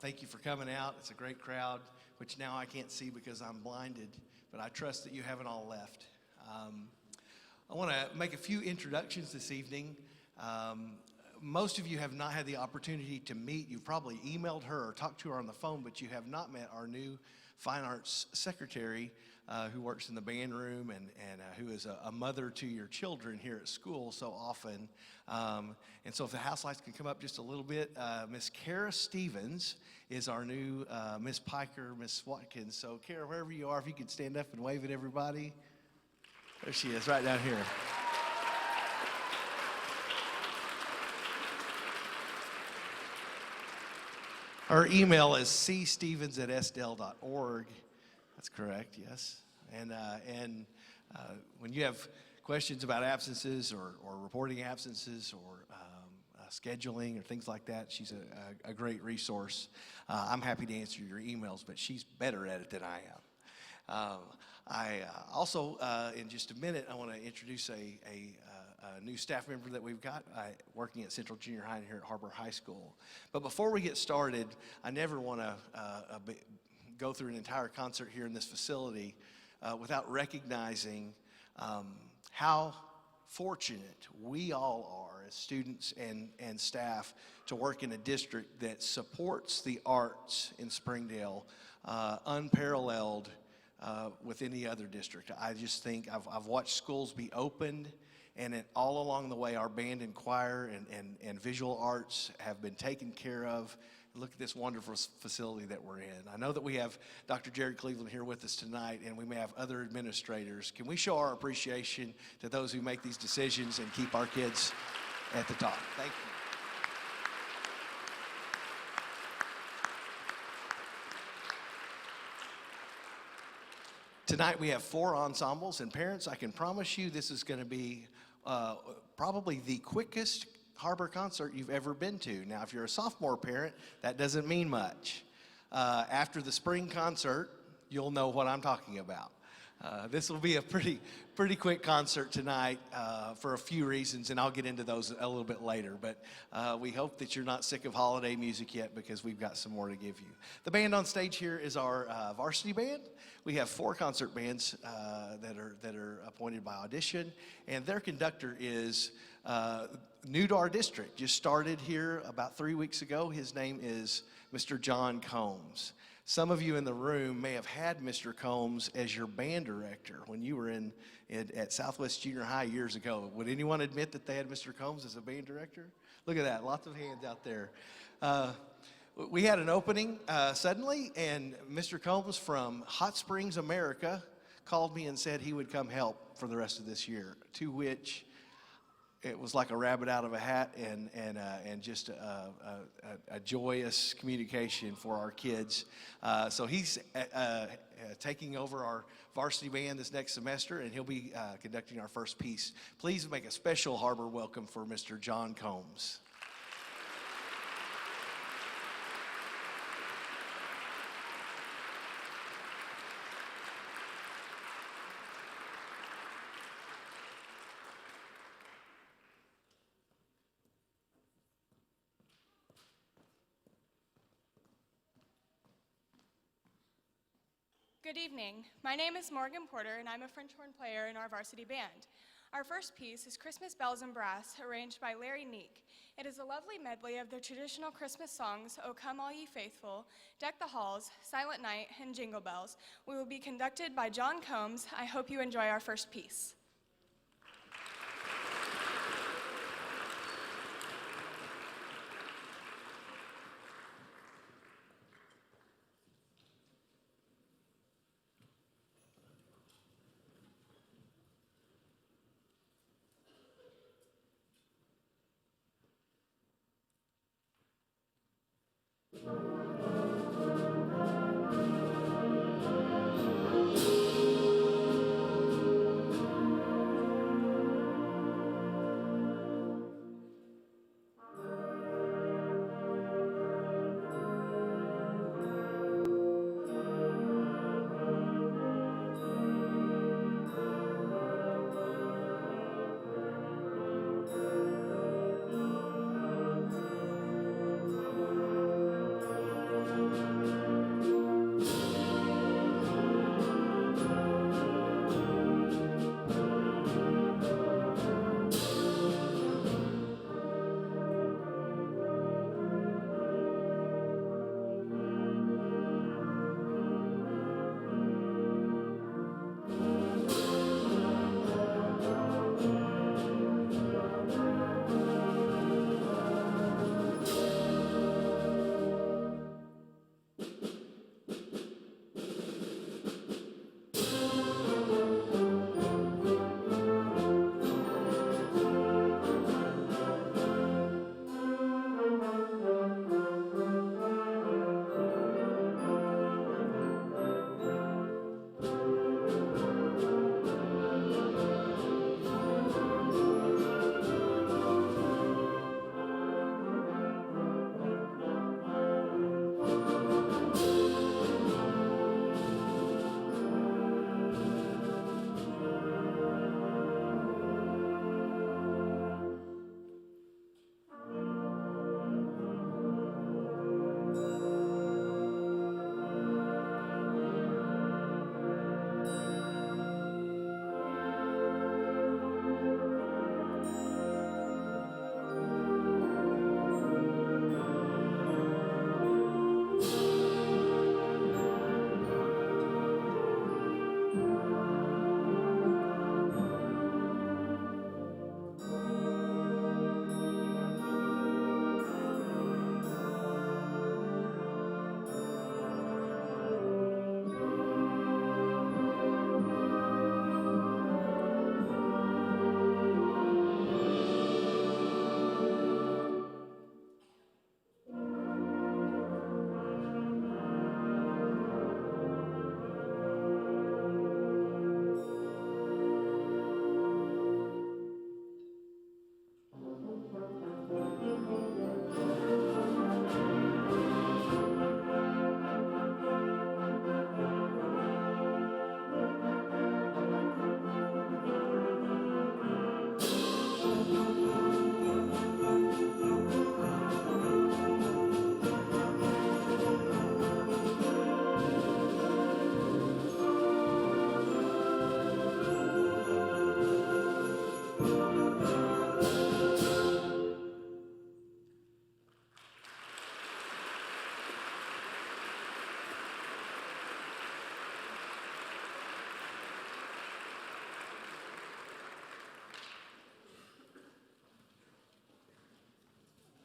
Thank you for coming out. It's a great crowd, which now I can't see because I'm blinded, but I trust that you haven't all left. I want to make a few introductions this evening. Most of you have not had the opportunity to meet. You've probably emailed her or talked to her on the phone, but you have not met our new fine arts secretary who works in the band room and who is a mother to your children here at school so often. And so if the house lights can come up just a little bit, Miss Kara Stevens is our new Miss Piker, Miss Watkins. So Kara, wherever you are, if you could stand up and wave at everybody. There she is, right down here. Her email is cstevens@sdel.org. That's correct, yes. And when you have questions about absences or reporting absences or scheduling or things like that, she's a great resource. I'm happy to answer your emails, but she's better at it than I am. I also, in just a minute, I want to introduce a new staff member that we've got working at Central Junior High here at HAR-BER High School. But before we get started, I never want to go through an entire concert here in this facility without recognizing how fortunate we all are as students and staff to work in a district that supports the arts in Springdale unparalleled with any other district. I just think I've watched schools be opened, and all along the way, our band and choir and visual arts have been taken care of. Look at this wonderful facility that we're in. I know that we have Dr. Jared Cleveland here with us tonight, and we may have other administrators. Can we show our appreciation to those who make these decisions and keep our kids at the top? Thank you. Tonight we have 4 ensembles, and parents, I can promise you this is going to be probably the quickest HAR-BER concert you've ever been to. Now, if you're a sophomore parent, that doesn't mean much. After the spring concert, you'll know what I'm talking about. This will be a pretty quick concert tonight for a few reasons, and I'll get into those a little bit later. But we hope that you're not sick of holiday music yet, because we've got some more to give you. The band on stage here is our Varsity band. We have 4 concert bands that are appointed by audition, and their conductor is new to our district. Just started here about 3 weeks ago. His name is Mr. John Combs. Some of you in the room may have had Mr. Combs as your band director when you were at Southwest Junior High years ago. Would anyone admit that they had Mr. Combs as a band director? Look at that, lots of hands out there. We had an opening suddenly, and Mr. Combs from Hot Springs, America, called me and said he would come help for the rest of this year, to which it was like a rabbit out of a hat, and just a joyous communication for our kids. So he's taking over our varsity band this next semester, and he'll be conducting our first piece. Please make a special HAR-BER welcome for Mr. John Combs. Good evening. My name is Morgan Porter, and I'm a French horn player in our varsity band. Our first piece is Christmas Bells and Brass, arranged by Larry Neek. It is a lovely medley of the traditional Christmas songs, O Come All Ye Faithful, Deck the Halls, Silent Night, and Jingle Bells. We will be conducted by John Combs. I hope you enjoy our first piece.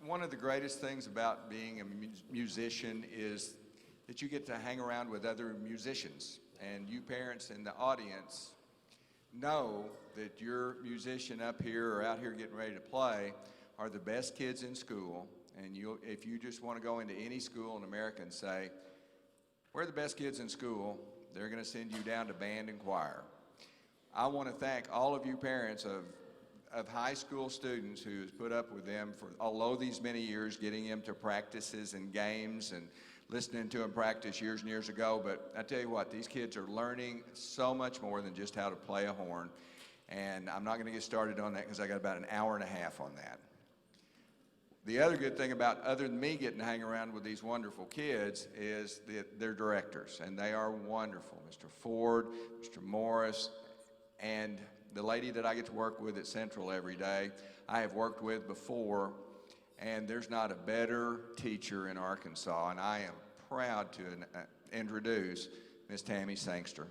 One of the greatest things about being a musician is that you get to hang around with other musicians. And you parents in the audience know that your musician up here or out here getting ready to play are the best kids in school. And if you just want to go into any school in America and say, we're the best kids in school, they're going to send you down to band and choir. I want to thank all of you parents of high school students who has put up with them for all these many years, getting them to practices and games and listening to them practice years and years ago. But I tell you what, these kids are learning so much more than just how to play a horn. And I'm not going to get started on that because I got about an hour and a half on that. The other good thing about, other than me getting to hang around with these wonderful kids, is that they're directors, and they are wonderful. Mr. Ford, Mr. Morris, and the lady that I get to work with at Central every day, I have worked with before, and there's not a better teacher in Arkansas, and I am proud to introduce Miss Tammy Sangster.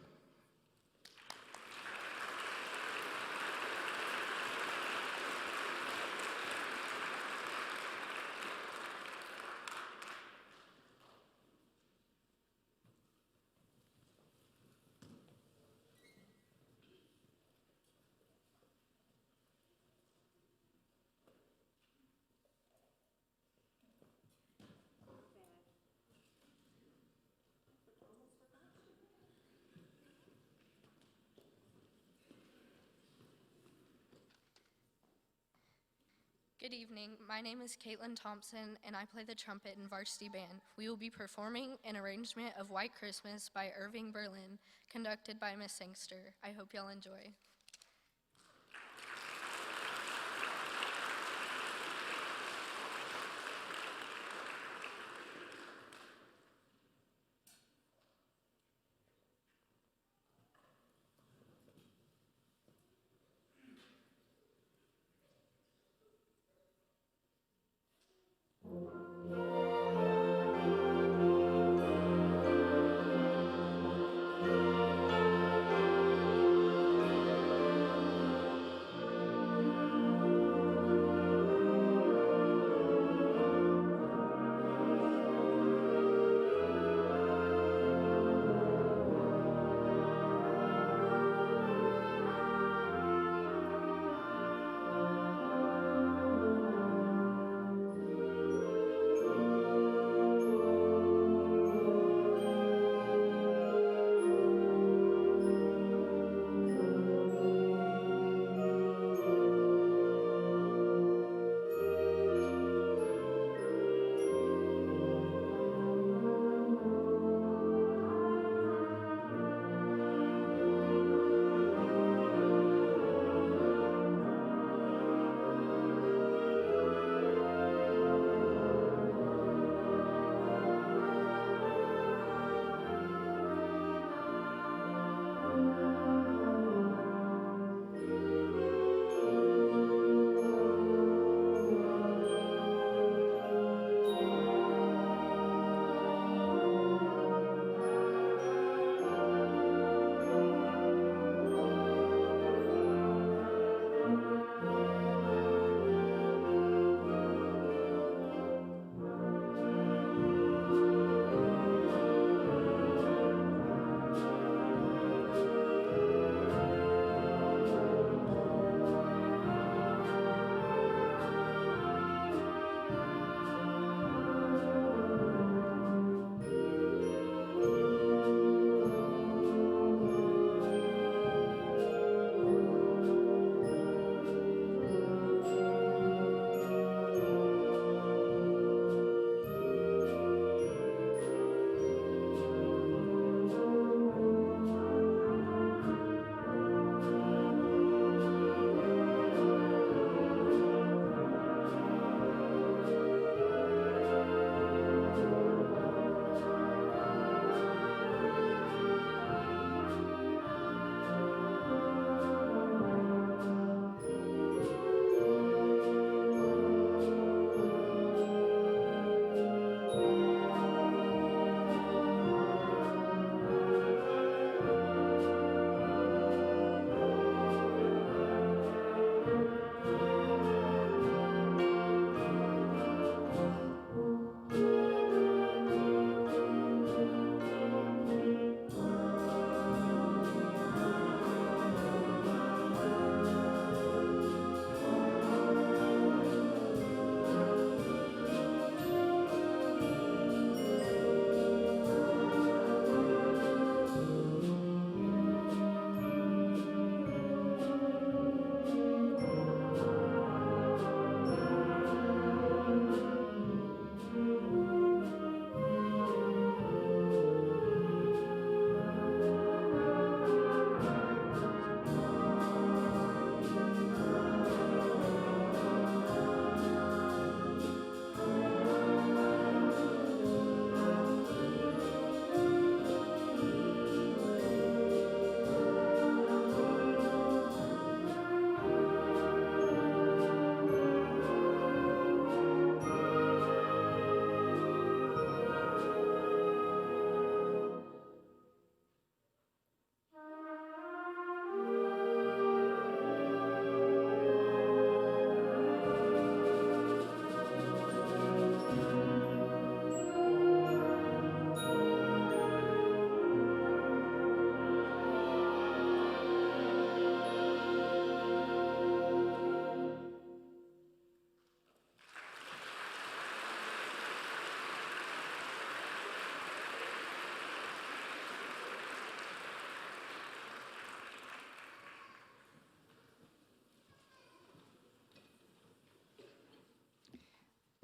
Good evening. My name is Caitlin Thompson, and I play the trumpet in Varsity Band. We will be performing an arrangement of White Christmas by Irving Berlin, conducted by Miss Sangster. I hope y'all enjoy.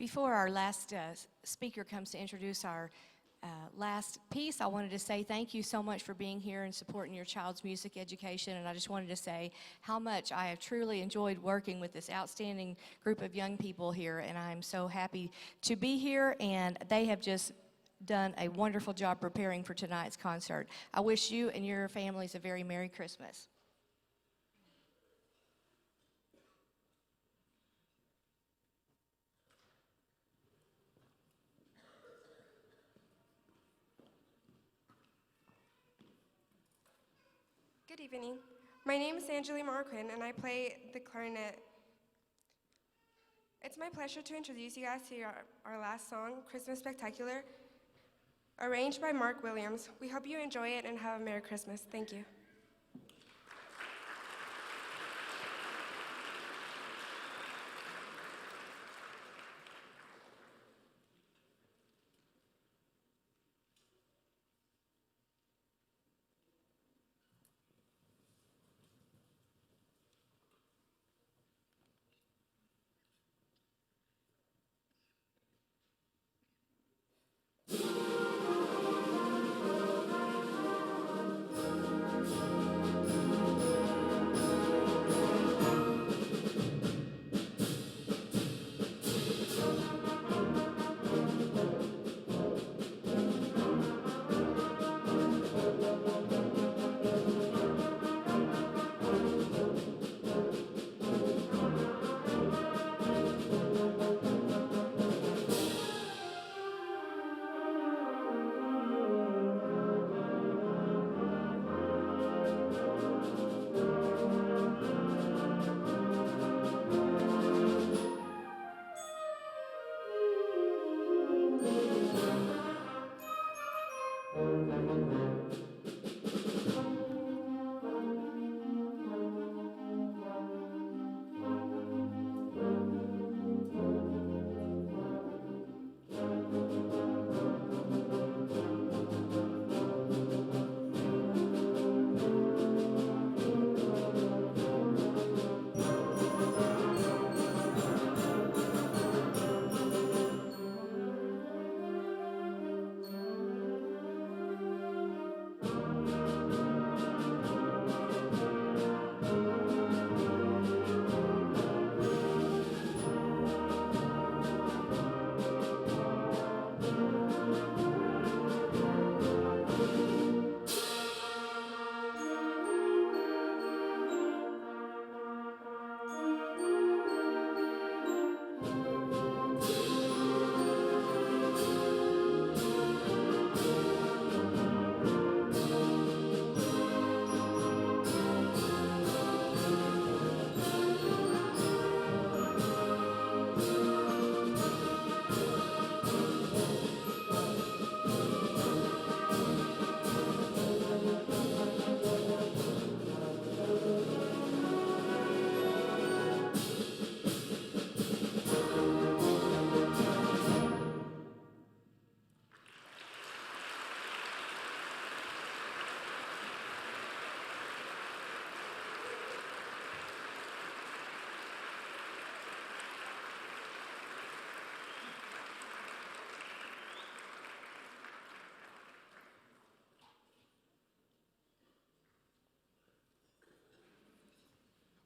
Before our last speaker comes to introduce our last piece, I wanted to say thank you so much for being here and supporting your child's music education. And I just wanted to say how much I have truly enjoyed working with this outstanding group of young people here. And I'm so happy to be here, and they have just done a wonderful job preparing for tonight's concert. I wish you and your families a very Merry Christmas. Good evening. My name is Angeli Marquin, and I play the clarinet. It's my pleasure to introduce you guys to our last song, Christmas Spectacular, arranged by Mark Williams. We hope you enjoy it and have a Merry Christmas. Thank you.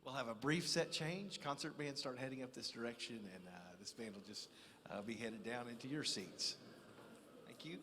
We'll have a brief set change. Concert band start heading up this direction, and this band will just be headed down into your seats. Thank you.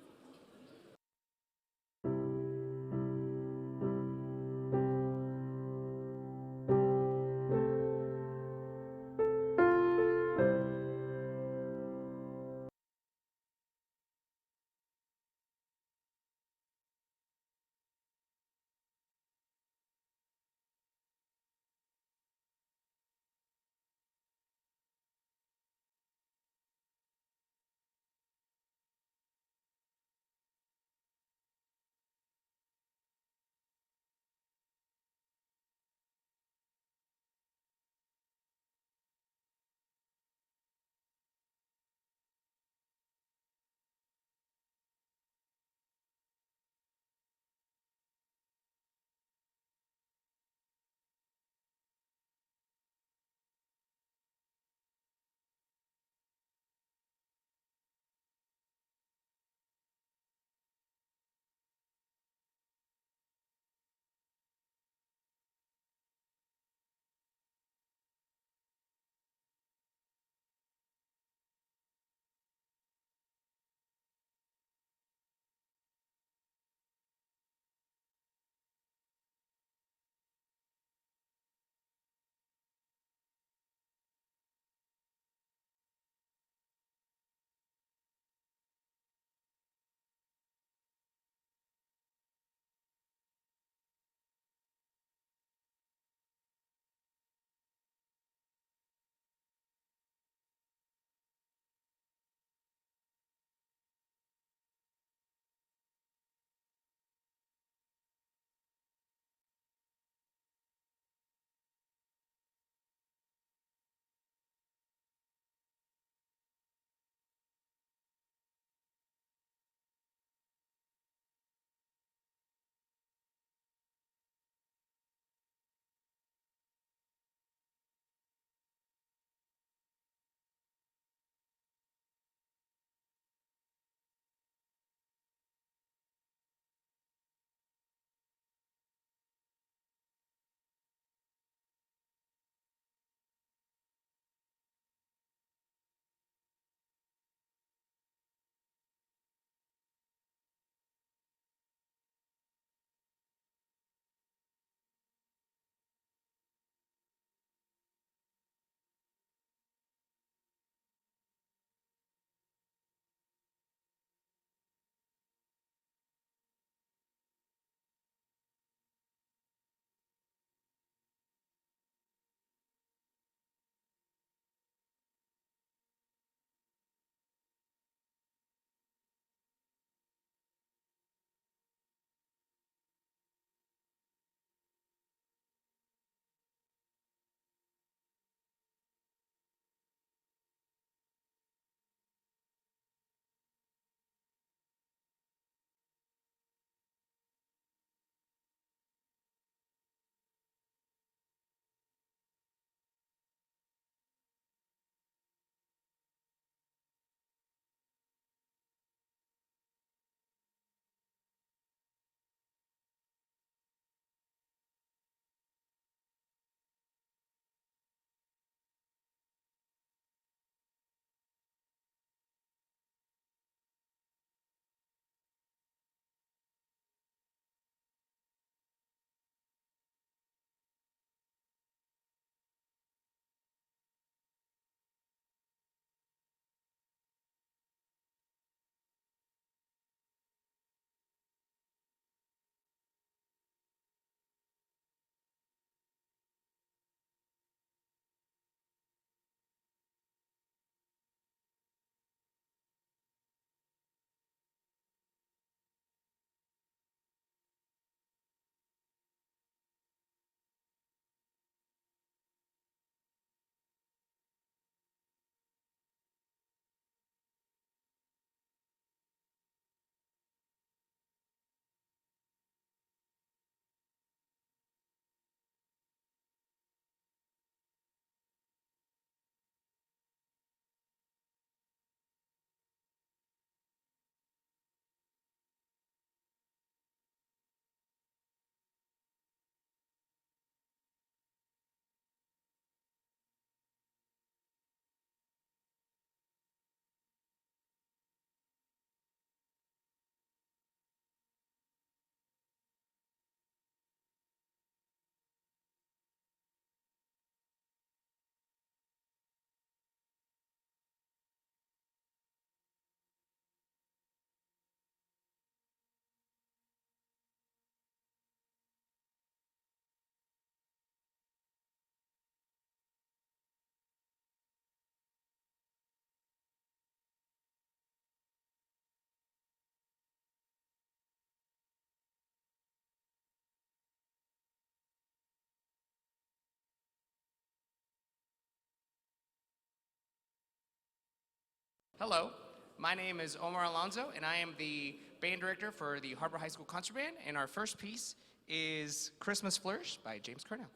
Hello, my name is Omar Alonso, and I am the band director for the Har-BER High School Concert Band, and our first piece is Christmas Flourish by James Cornell.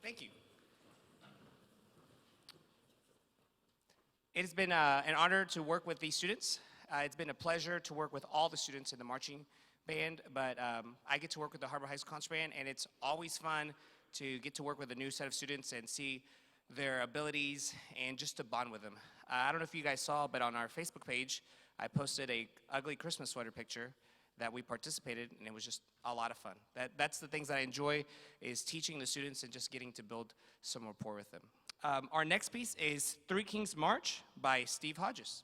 Thank you. It has been an honor to work with these students. It's been a pleasure to work with all the students in the marching band, but I get to work with the Har-BER High School Concert Band, and it's always fun to get to work with a new set of students and see their abilities and just to bond with them. I don't know if you guys saw, but on our Facebook page, I posted a ugly Christmas sweater picture that we participated, and it was just a lot of fun. That's the things that I enjoy, is teaching the students and just getting to build some rapport with them. Our next piece is Three Kings March by Steve Hodges.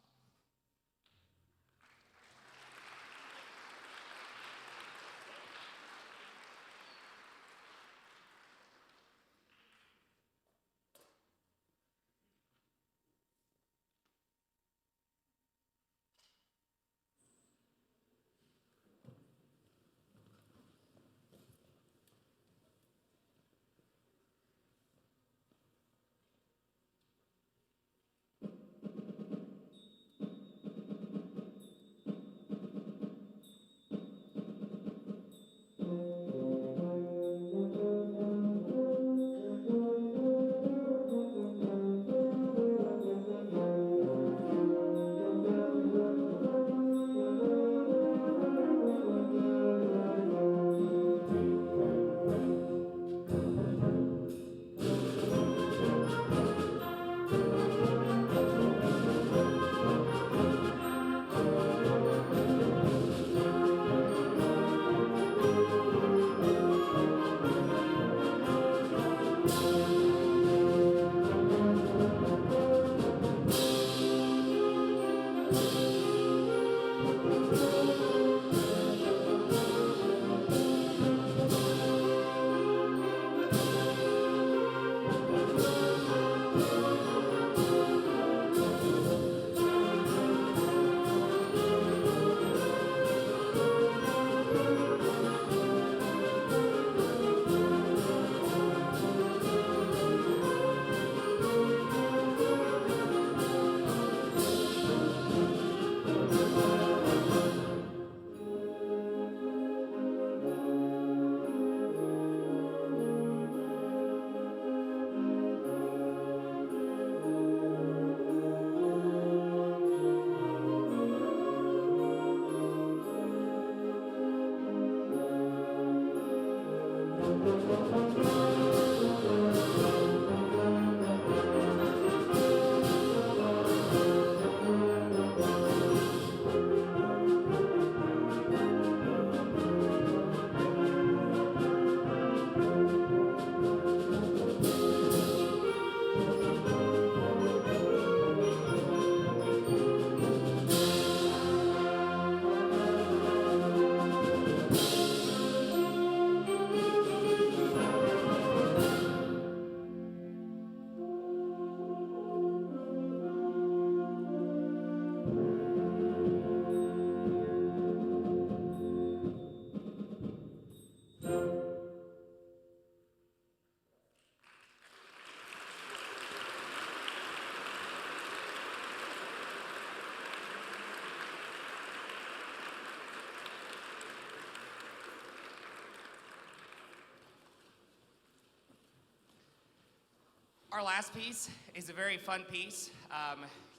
Our last piece is a very fun piece.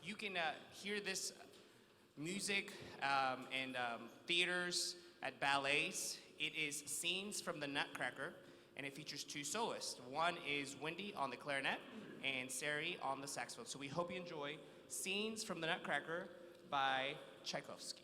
You can hear this music in theaters, at ballets. It is Scenes from the Nutcracker, and it features two soloists. One is Wendy on the clarinet and Sari on the saxophone. So we hope you enjoy Scenes from the Nutcracker by Tchaikovsky.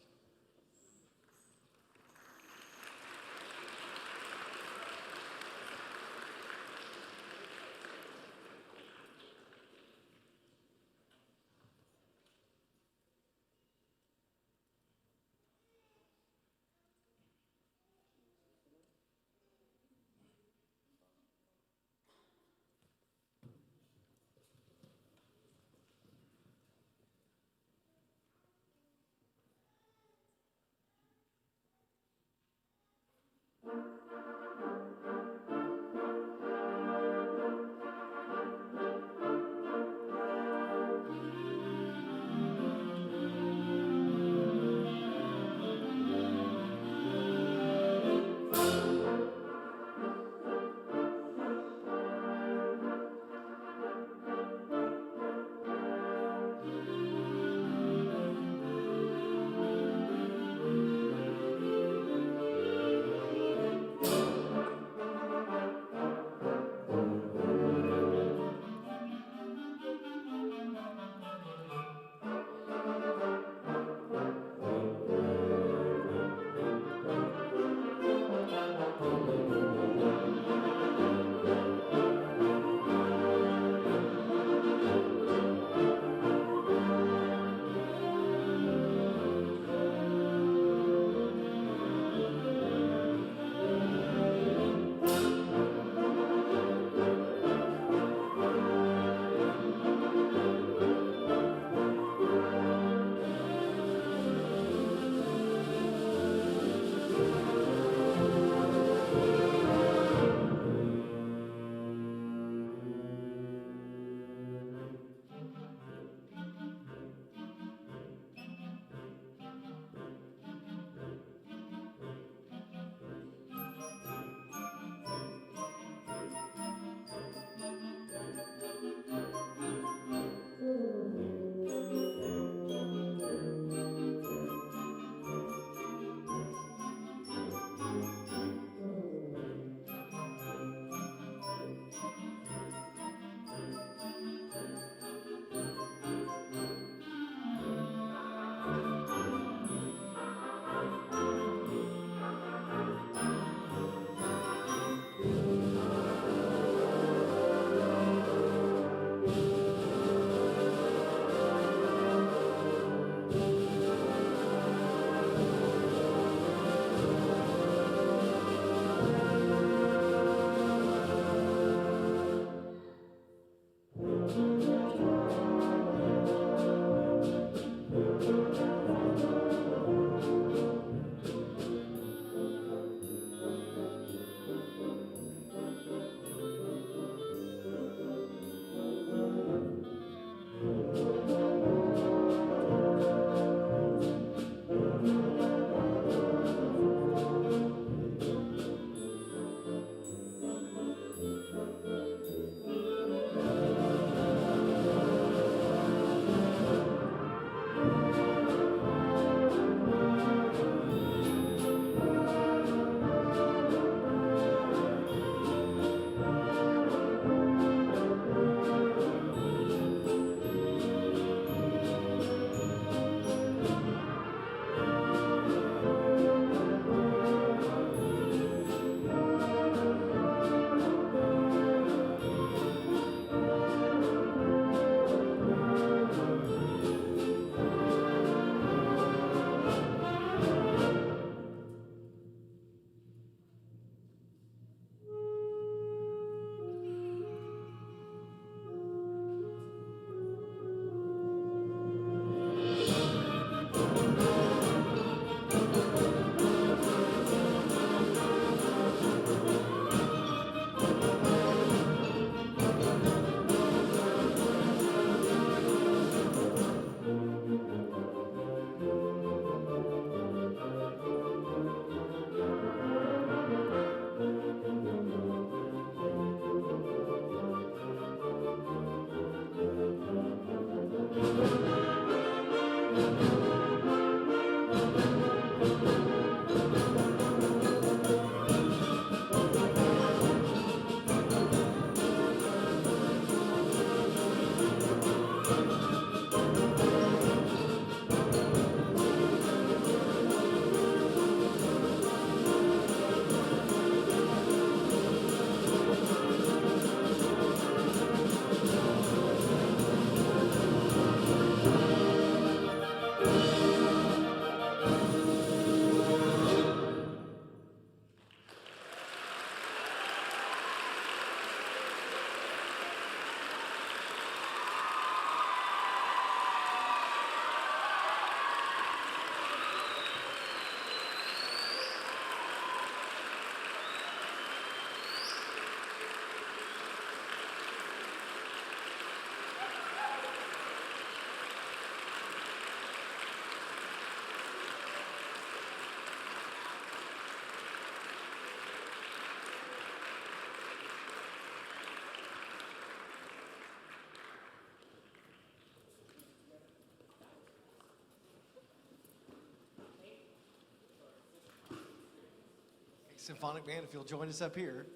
Symphonic Band, if you'll join us up here.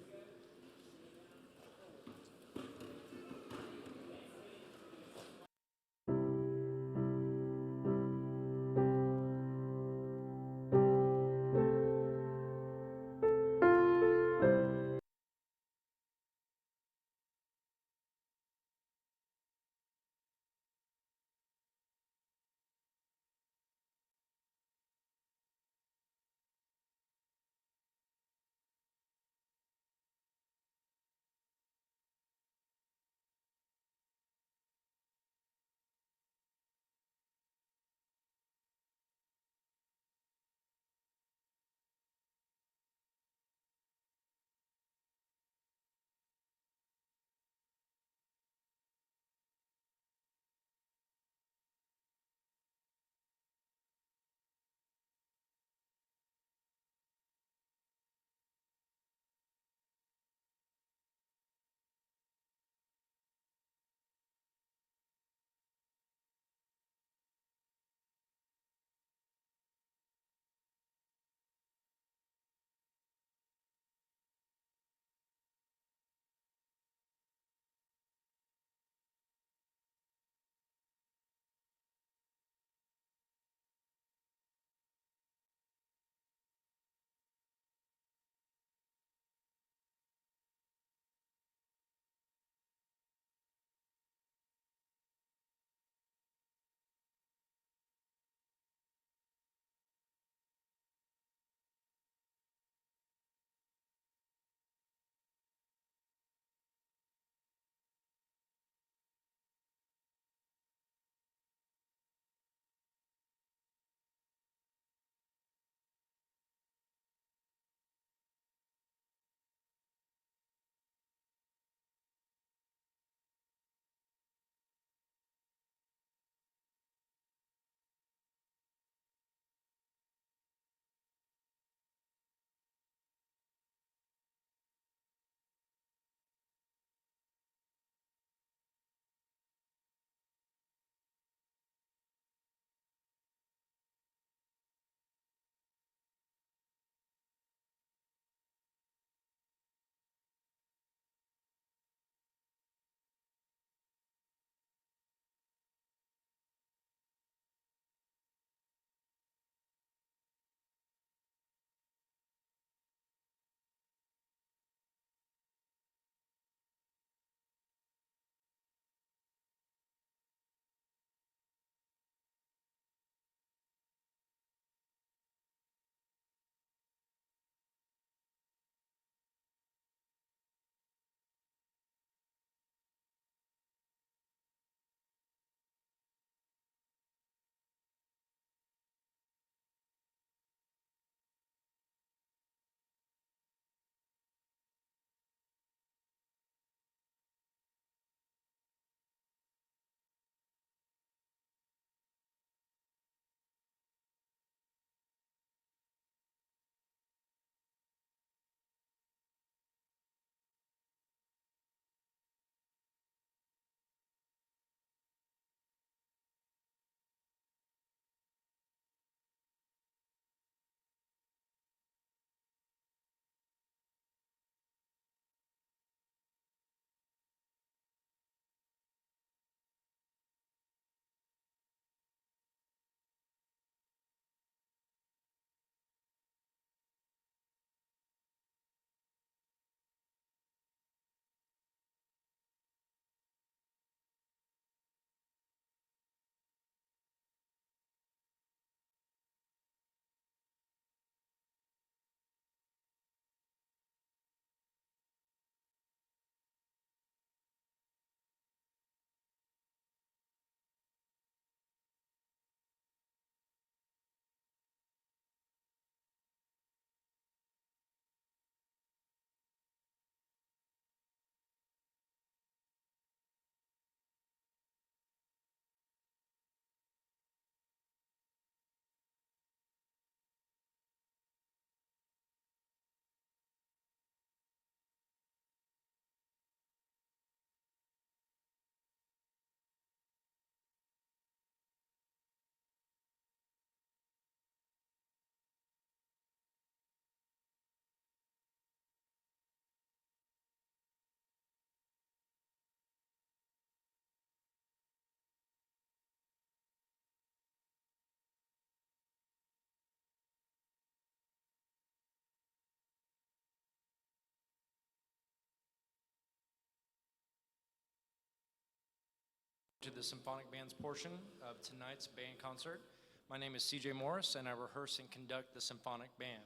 to the Symphonic Band's portion of tonight's band concert. My name is CJ Morris, and I rehearse and conduct the Symphonic Band.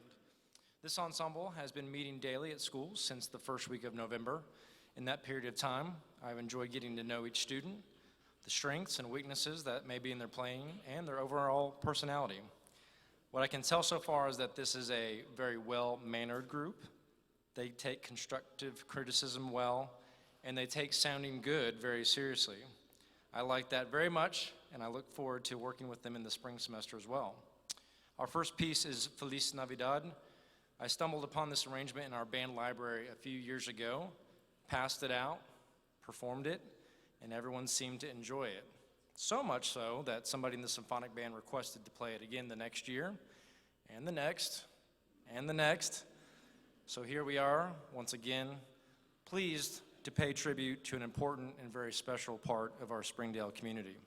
This ensemble has been meeting daily at school since the first week of November. In that period of time, I've enjoyed getting to know each student, the strengths and weaknesses that may be in their playing, and their overall personality. What I can tell so far is that this is a very well-mannered group. They take constructive criticism well, and they take sounding good very seriously. I like that very much, and I look forward to working with them in the spring semester as well. Our first piece is Feliz Navidad. I stumbled upon this arrangement in our band library a few years ago, passed it out, performed it, and everyone seemed to enjoy it. So much so that somebody in the Symphonic Band requested to play it again the next year, and the next, and the next. So here we are, once again, pleased to pay tribute to an important and very special part of our Springdale community.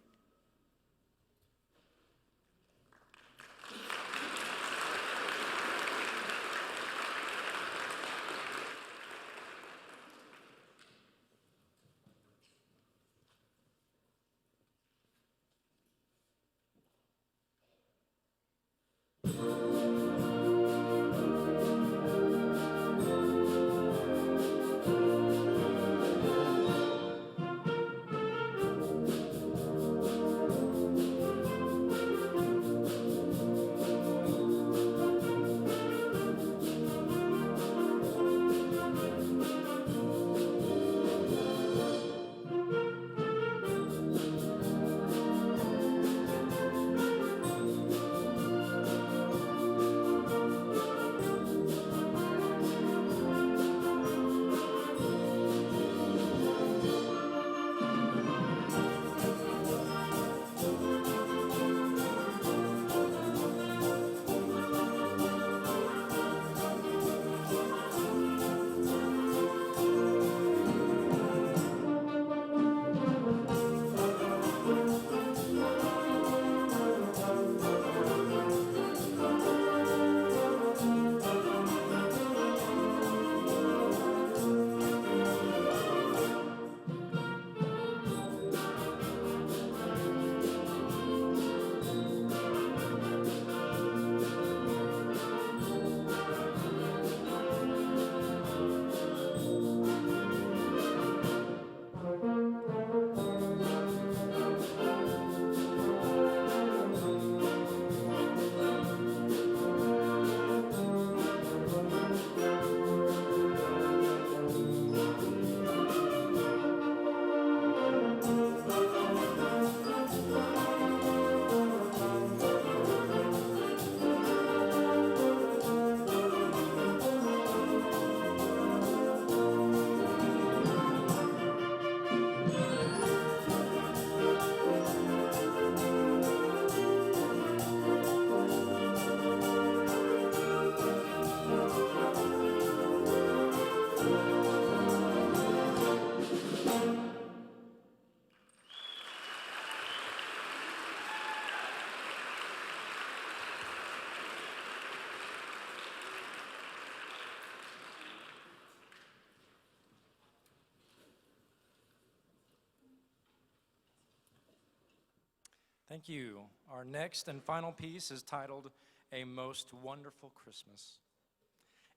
Thank you. Our next and final piece is titled A Most Wonderful Christmas.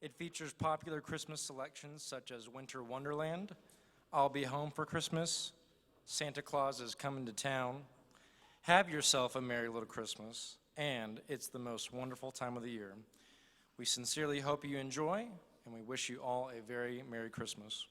It features popular Christmas selections such as Winter Wonderland, I'll Be Home for Christmas, Santa Claus is Coming to Town, Have Yourself a Merry Little Christmas, and It's the Most Wonderful Time of the Year. We sincerely hope you enjoy, and we wish you all a very Merry Christmas.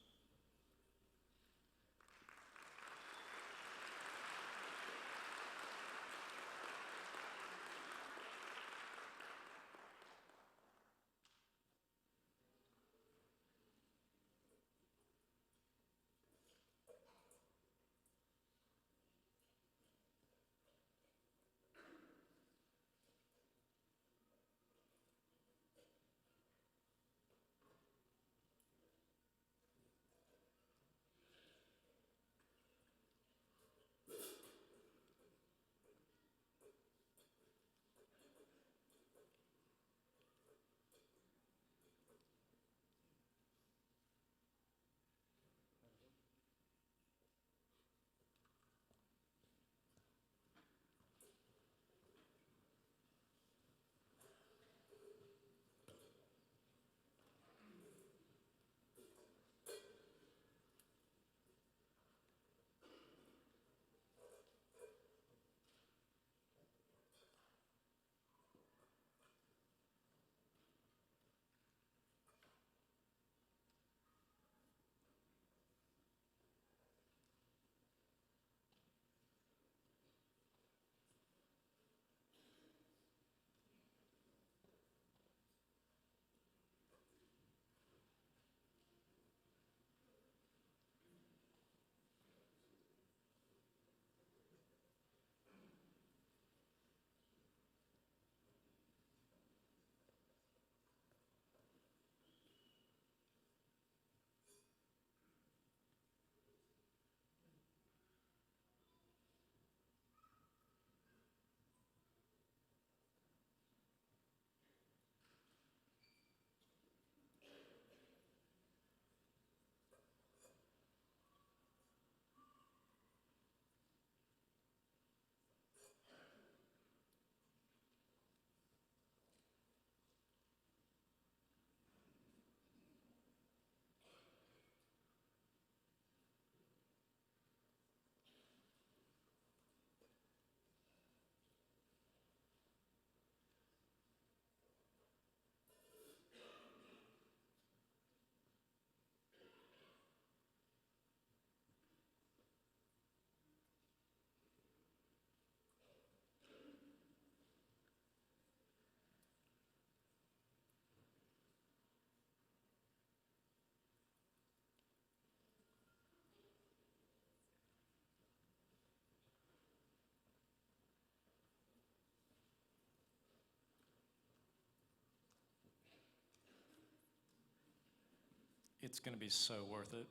it's going to be so worth it.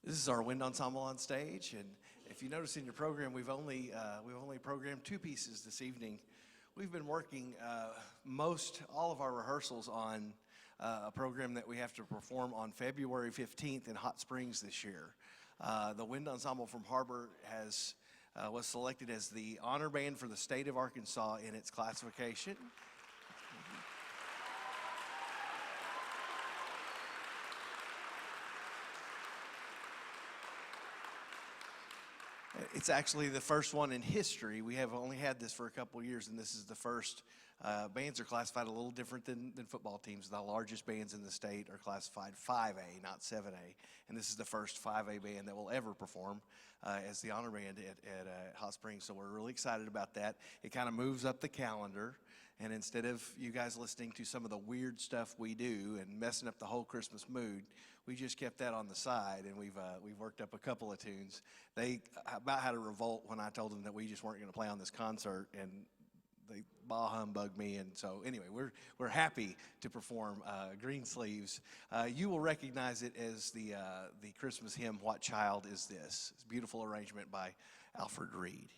This is our wind ensemble on stage, and if you notice in your program, we've only programmed 2 pieces this evening. We've been working all of our rehearsals on a program that we have to perform on February 15th in Hot Springs this year. The wind ensemble from HAR-BER was selected as the honor band for the state of Arkansas in its classification. It's actually the first one in history. We have only had this for a couple of years, and this is the first. Bands are classified a little different than football teams. The largest bands in the state are classified 5A, not 7A. And this is the first 5A band that will ever perform as the honor band at Hot Springs. So we're really excited about that. It kind of moves up the calendar. And instead of you guys listening to some of the weird stuff we do and messing up the whole Christmas mood, we just kept that on the side, and we've worked up a couple of tunes. They about had a revolt when I told them that we just weren't going to play on this concert, and they bah humbugged me. And so anyway, we're happy to perform Green Sleeves. You will recognize it as the Christmas hymn, "What Child Is This?" It's a beautiful arrangement by Alfred Reed.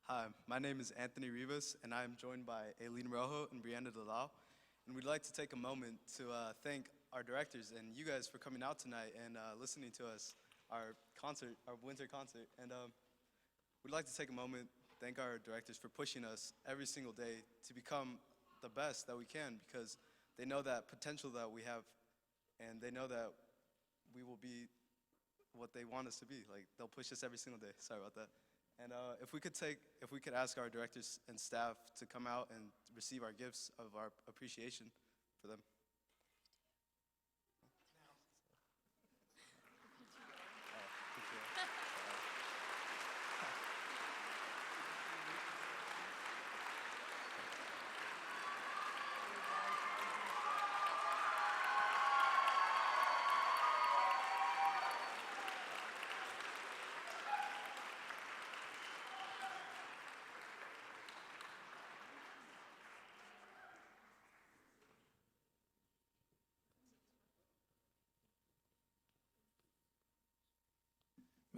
Hi, my name is Anthony Rivas, and I am joined by Aileen Rojo and Brianna Delau. And we'd like to take a moment to thank our directors and you guys for coming out tonight and listening to us, our winter concert. And we'd like to take a moment, thank our directors for pushing us every single day to become the best that we can, because they know that potential that we have, and they know that we will be what they want us to be. Like, they'll push us every single day. Sorry about that. And if we could ask our directors and staff to come out and receive our gifts of our appreciation for them.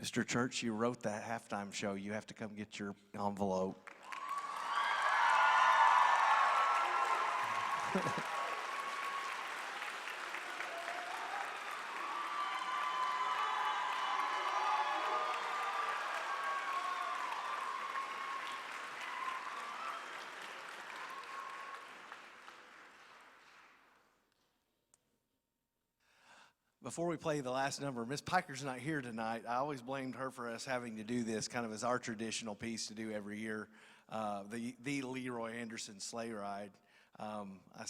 Mr. Church, you wrote that halftime show. You have to come get your envelope. Before we play the last number, Miss Piker's not here tonight. I always blamed her for us having to do this kind of as our traditional piece to do every year, the Leroy Anderson sleigh ride.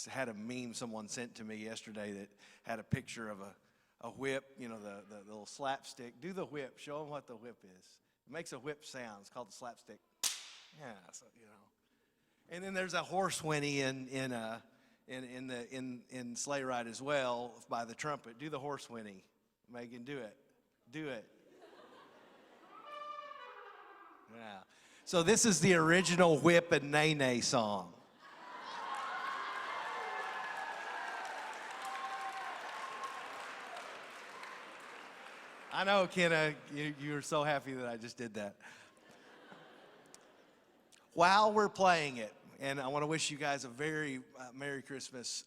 Had a meme someone sent to me yesterday that had a picture of a whip, you know, the little slapstick. Do the whip. Show them what the whip is. It makes a whip sound. It's called the slapstick. Yeah, so, you know. And then there's a horse whinny in sleigh ride as well by the trumpet. Do the horse whinny. Megan, do it. Do it. Yeah. So this is the original Whip and Nay Nay song. I know, Kenna, you're so happy that I just did that. While we're playing it, and I want to wish you guys a very Merry Christmas,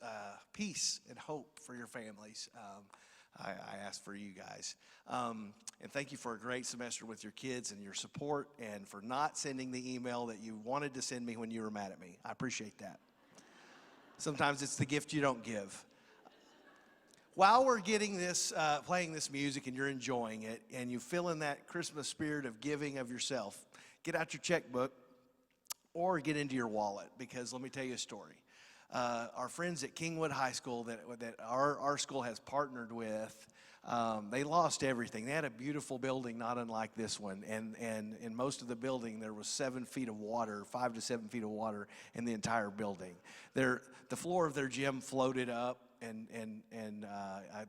peace and hope for your families. I ask for you guys. And thank you for a great semester with your kids and your support, and for not sending the email that you wanted to send me when you were mad at me. I appreciate that. Sometimes it's the gift you don't give. While we're getting this, playing this music and you're enjoying it, and you feel in that Christmas spirit of giving of yourself, get out your checkbook or get into your wallet, because let me tell you a story. Our friends at Kingwood High School that our school has partnered with, they lost everything. They had a beautiful building, not unlike this one, and in most of the building there was 7 feet of water, 5 to 7 feet of water in the entire building. The floor of their gym floated up, and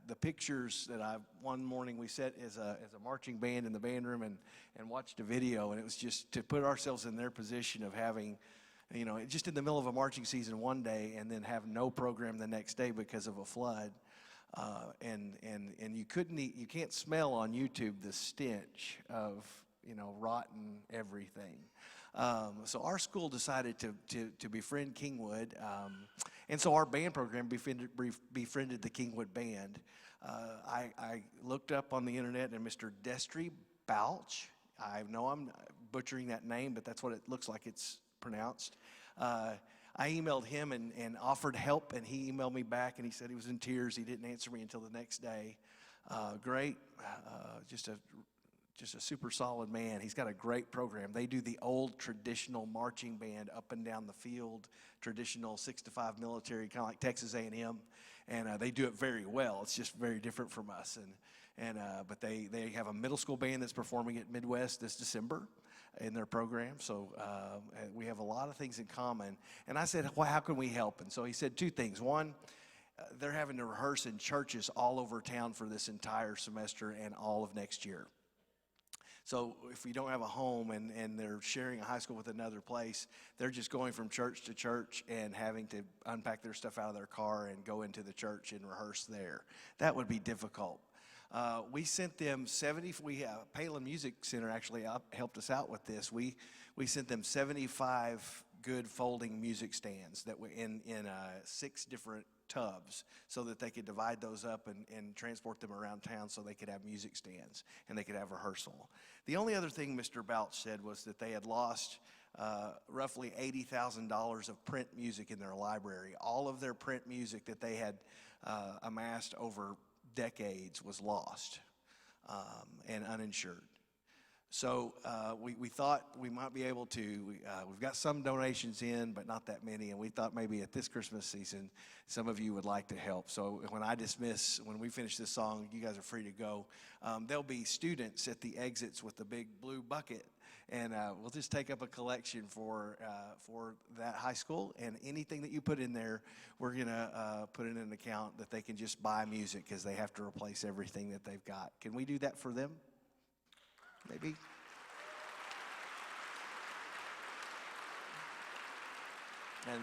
the pictures that one morning we sat as a marching band in the band room and watched a video, and it was just to put ourselves in their position of having, you know, just in the middle of a marching season one day and then have no program the next day because of a flood. And you can't smell on YouTube the stench of, you know, rotten everything. So our school decided to befriend Kingwood, and so our band program befriended the Kingwood Band. I looked up on the internet, and Mr. Destry Balch, I know I'm butchering that name, but that's what it looks like it's pronounced. I emailed him and offered help, and he emailed me back, and he said he was in tears. He didn't answer me until the next day. Great, just a super solid man. He's got a great program. They do the old traditional marching band up and down the field, traditional 6-to-5 military, kind of like Texas A&M, and they do it very well. It's just very different from us. But they have a middle school band that's performing at Midwest this December in their program. So we have a lot of things in common. And I said, well, how can we help? And so he said 2 things. One, they're having to rehearse in churches all over town for this entire semester and all of next year. So if you don't have a home and they're sharing a high school with another place, they're just going from church to church and having to unpack their stuff out of their car and go into the church and rehearse there. That would be difficult. We sent them 70, Palin Music Center actually helped us out with this. We sent them 75 good folding music stands that were in 6 different tubs so that they could divide those up and transport them around town so they could have music stands and they could have rehearsal. The only other thing Mr. Bouch said was that they had lost roughly $80,000 of print music in their library. All of their print music that they had amassed over decades was lost and uninsured. So we thought we might be able to, we've got some donations in, but not that many, and we thought maybe at this Christmas season, some of you would like to help. So when we finish this song, you guys are free to go. There'll be students at the exits with the big blue bucket, and we'll just take up a collection for that high school, and anything that you put in there, we're gonna put in an account that they can just buy music because they have to replace everything that they've got. Can we do that for them? Maybe. And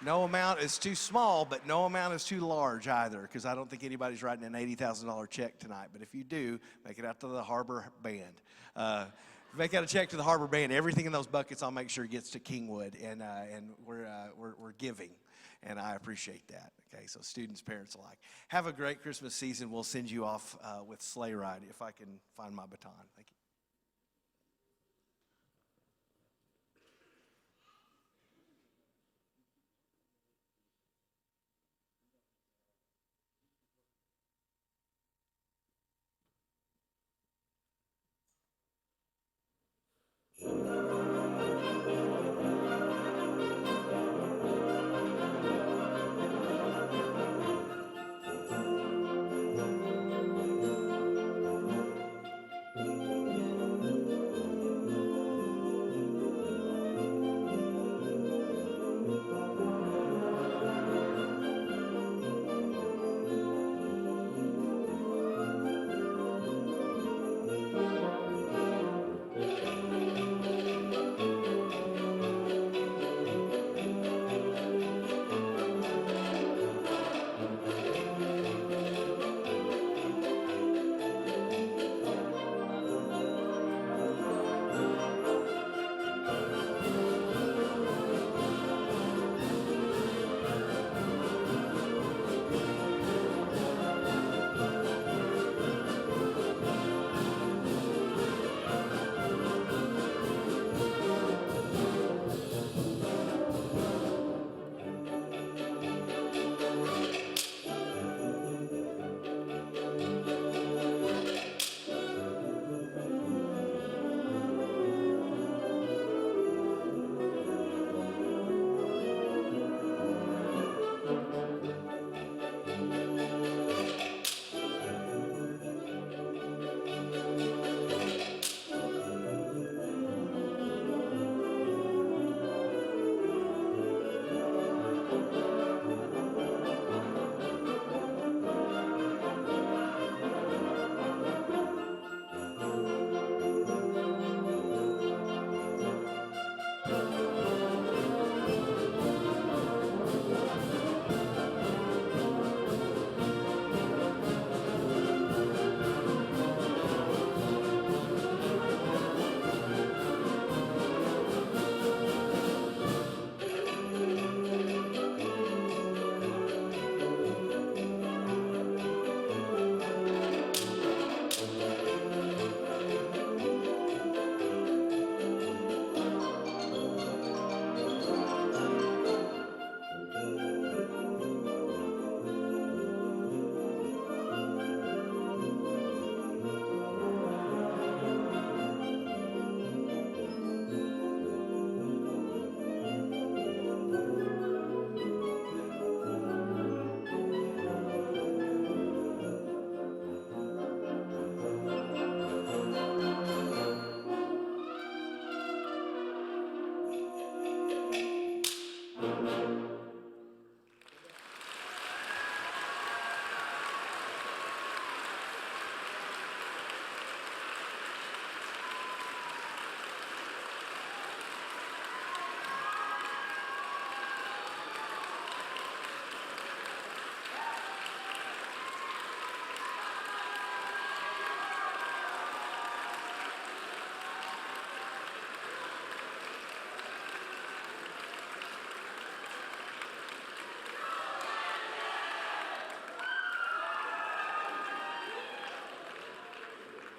no amount is too small, but no amount is too large either, because I don't think anybody's writing an $80,000 check tonight. But if you do, make it out to the HAR-BER band. Make out a check to the HAR-BER band. Everything in those buckets, I'll make sure gets to Kingwood, and we're giving, and I appreciate that. Okay, so students, parents alike. Have a great Christmas season. We'll send you off with Sleigh Ride if I can find my baton. Thank you.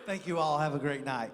Thank you all. Have a great night.